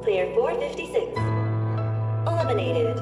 Player 456. Eliminated.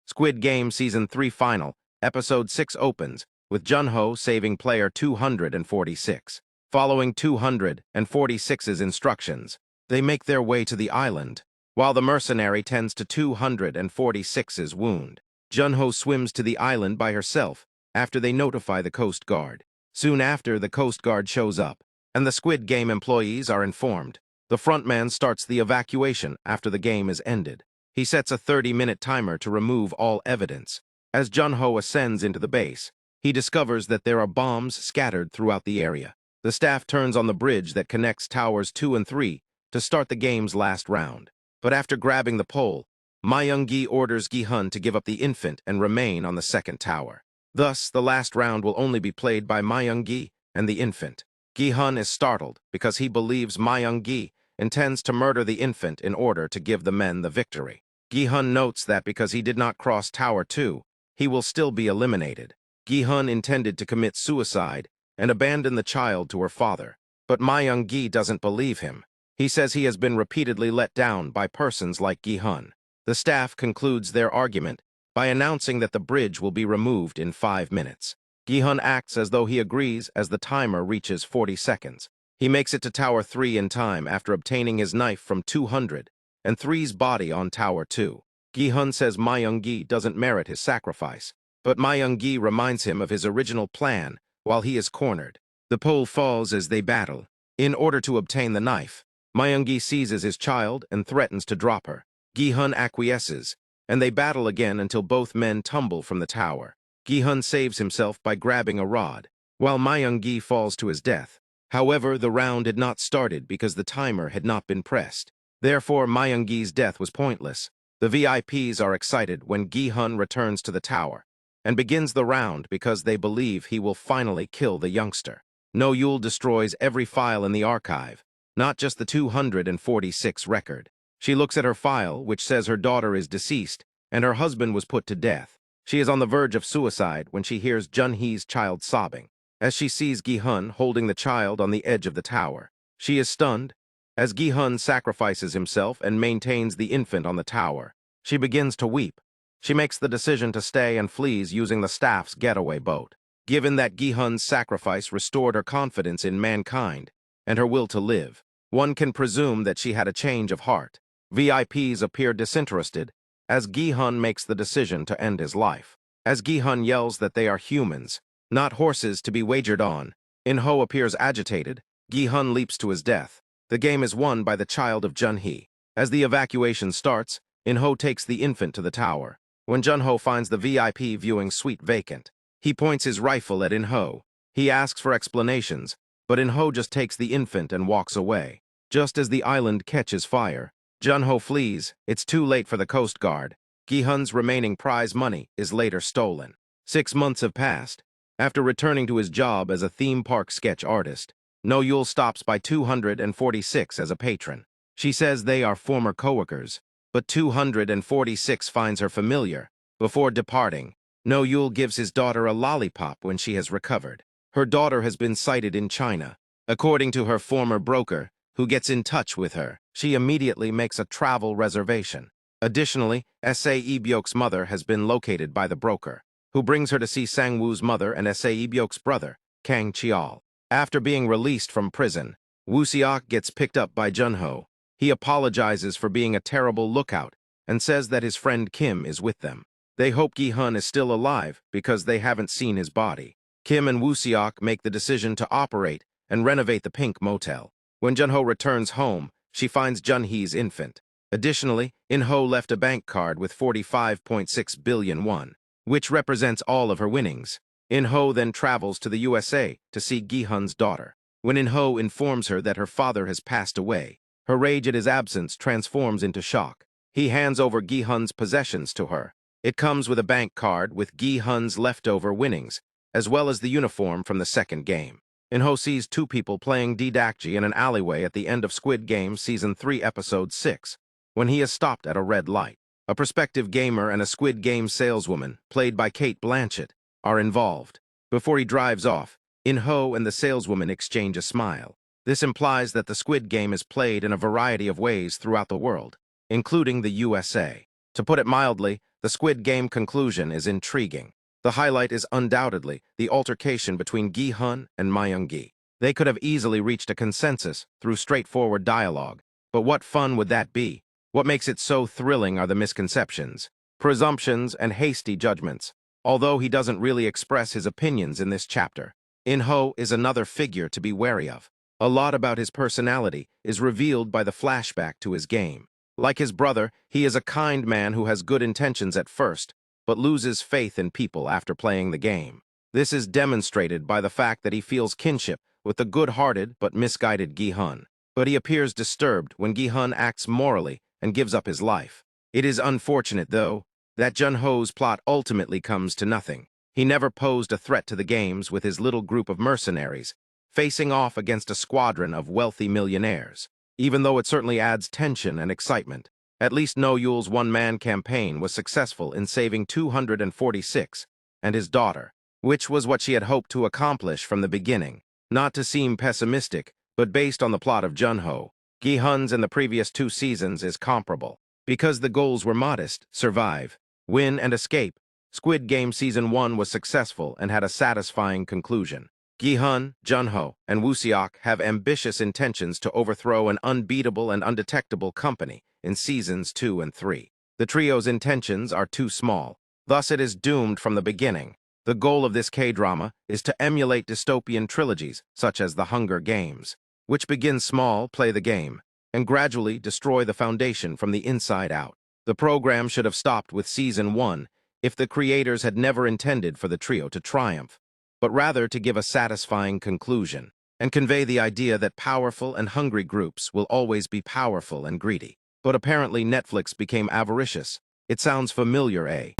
Squid Game Season 3 Final, Episode 6 opens, with Jun-ho saving player 246. Following 246's instructions, they make their way to the island, while the mercenary tends to 246's wound. Jun-ho swims to the island by herself after they notify the Coast Guard. Soon after, the Coast Guard shows up, and the Squid Game employees are informed. The frontman starts the evacuation after the game is ended. He sets a 30-minute timer to remove all evidence. As Jun-ho ascends into the base, he discovers that there are bombs scattered throughout the area. The staff turns on the bridge that connects Towers 2 and 3 to start the game's last round. But after grabbing the pole, Ma Young-gi orders Gi-hun to give up the infant and remain on the second tower. Thus, the last round will only be played by Ma Young-gi and the infant. Gi-hun is startled because he believes Ma Young-gi intends to murder the infant in order to give the men the victory. Gi-hun notes that because he did not cross Tower 2, he will still be eliminated. Gi-hun intended to commit suicide and abandon the child to her father, but Ma Young-gi doesn't believe him. He says he has been repeatedly let down by persons like Gi-hun. The staff concludes their argument by announcing that the bridge will be removed in 5 minutes. Gi-hun acts as though he agrees as the timer reaches 40 seconds. He makes it to Tower 3 in time after obtaining his knife from 203's body on Tower 2. Gi-hun says Ma Young-gi doesn't merit his sacrifice, but Ma Young-gi reminds him of his original plan while he is cornered. The pole falls as they battle. In order to obtain the knife, Ma Young-gi seizes his child and threatens to drop her. Gi-hun acquiesces, and they battle again until both men tumble from the tower. Gi-hun saves himself by grabbing a rod, while Ma Young-gi falls to his death. However, the round had not started because the timer had not been pressed. Therefore, Ma Young-gi's death was pointless. The VIPs are excited when Gi-hun returns to the tower and begins the round because they believe he will finally kill the youngster. No-Yul destroys every file in the archive, not just the 246 record. She looks at her file, which says her daughter is deceased and her husband was put to death. She is on the verge of suicide when she hears Jun-hee's child sobbing. As she sees Gi-hun holding the child on the edge of the tower, she is stunned. As Gi-hun sacrifices himself and maintains the infant on the tower, she begins to weep. She makes the decision to stay and flees using the staff's getaway boat. Given that Gi-hun's sacrifice restored her confidence in mankind and her will to live, one can presume that she had a change of heart. VIPs appear disinterested as Gi-hun makes the decision to end his life. As Gi-hun yells that they are humans, not horses to be wagered on, In-ho appears agitated. Gi-hun leaps to his death. The game is won by the child of Jun-hee. As the evacuation starts, In-ho takes the infant to the tower. When Jun-ho finds the VIP viewing suite vacant, he points his rifle at In-ho. He asks for explanations, but In-ho just takes the infant and walks away. Just as the island catches fire, Jun-ho flees. It's too late for the Coast Guard. Gi-hun's remaining prize money is later stolen. 6 months have passed. After returning to his job as a theme park sketch artist, No-Yul stops by 246 as a patron. She says they are former coworkers, but 246 finds her familiar. Before departing, No-Yul gives his daughter a lollipop when she has recovered. Her daughter has been sighted in China. According to her former broker, who gets in touch with her, she immediately makes a travel reservation. Additionally, S.A. Ibyok's mother has been located by the broker, who brings her to see Sang-woo's mother and S.A. Ibyok's brother, Kang Cheol. After being released from prison, Woo-seok gets picked up by Jun-ho. He apologizes for being a terrible lookout and says that his friend Kim is with them. They hope Gi-hun is still alive because they haven't seen his body. Kim and Woo-seok make the decision to operate and renovate the Pink Motel. When Jun-ho returns home, she finds Jun-hee's infant. Additionally, In-ho left a bank card with 45.6 billion won, which represents all of her winnings. In-ho then travels to the USA to see Gi-hun's daughter. When In-ho informs her that her father has passed away, her rage at his absence transforms into shock. He hands over Gi-hun's possessions to her. It comes with a bank card with Gi-hun's leftover winnings, as well as the uniform from the second game. In-ho sees 2 people playing didakji in an alleyway at the end of Squid Game Season 3 Episode 6, when he is stopped at a red light. A prospective gamer and a Squid Game saleswoman, played by Kate Blanchett, are involved. Before he drives off, In-ho and the saleswoman exchange a smile. This implies that the Squid Game is played in a variety of ways throughout the world, including the USA. To put it mildly, the Squid Game conclusion is intriguing. The highlight is undoubtedly the altercation between Gi-hun and Myung-gi. They could have easily reached a consensus through straightforward dialogue. But what fun would that be? What makes it so thrilling are the misconceptions, presumptions, and hasty judgments. Although he doesn't really express his opinions in this chapter, In-ho is another figure to be wary of. A lot about his personality is revealed by the flashback to his game. Like his brother, he is a kind man who has good intentions at first, but loses faith in people after playing the game. This is demonstrated by the fact that he feels kinship with the good-hearted but misguided Gi-hun. But he appears disturbed when Gi-hun acts morally and gives up his life. It is unfortunate, though, that Jun-ho's plot ultimately comes to nothing. He never posed a threat to the games with his little group of mercenaries, facing off against a squadron of wealthy millionaires. Even though it certainly adds tension and excitement, at least No Yule's one-man campaign was successful in saving 246 and his daughter, which was what she had hoped to accomplish from the beginning. Not to seem pessimistic, but based on the plot of Jun-ho, Gi-hun's in the previous 2 seasons is comparable. Because the goals were modest, survive, win, and escape, Squid Game Season 1 was successful and had a satisfying conclusion. Gi-hun, Jun-ho, and Woo-seok have ambitious intentions to overthrow an unbeatable and undetectable company in Seasons 2 and 3. The trio's intentions are too small, thus it is doomed from the beginning. The goal of this K-drama is to emulate dystopian trilogies, such as The Hunger Games, which begin small, play the game, and gradually destroy the foundation from the inside out. The program should have stopped with Season 1 if the creators had never intended for the trio to triumph, but rather to give a satisfying conclusion and convey the idea that powerful and hungry groups will always be powerful and greedy. But apparently Netflix became avaricious. It sounds familiar, eh?